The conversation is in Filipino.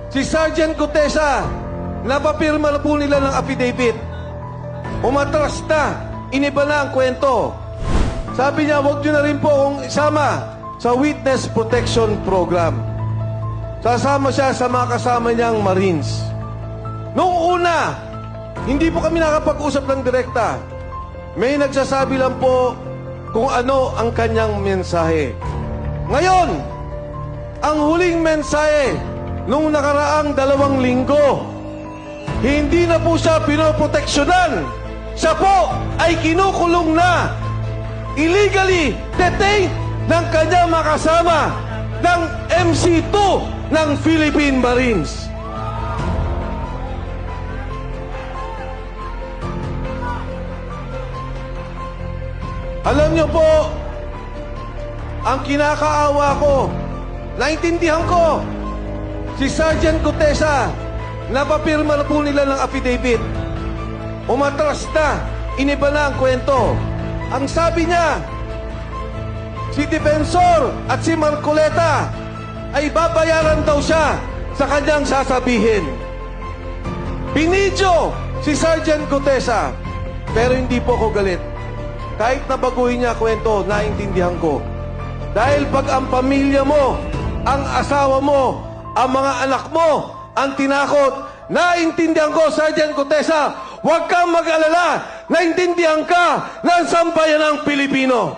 Si Sergeant Gutesa, napapirma na po nila ng affidavit. Umatras na, iniba na ang kwento. Sabi niya, huwag nyo na rin po akong isama sa Witness Protection Program. Sasama siya sa mga kasama niyang Marines. Noong una, hindi po kami nakapag-usap ng direkta. May nagsasabi lang po kung ano ang kanyang mensahe. Ngayon, ang huling mensahe nung nakaraang 2 linggo, hindi na po siya pinoproteksyonan. Siya po ay kinukulong na, illegally detained ng kanyang makasama ng MC2 ng Philippine Marines. Alam niyo po, ang kinakaawa ko, naintindihan ko, si Sergeant Gutesa, napapirma na po nila ng affidavit. Umatras na, iniba na ang kwento. Ang sabi niya, si Defensor at si Marcoleta ay babayaran daw siya sa kanyang sasabihin. Binidyo si Sergeant Gutesa, pero hindi po ako galit. Kahit na baguhin niya kwento, naintindihan ko. Dahil pag ang pamilya mo, ang asawa mo, ang mga anak mo, ang tinakot, naintindihan ko, Sergeant Gutesa, huwag kang mag-alala, naintindihan ka ng sambayan ng Pilipino.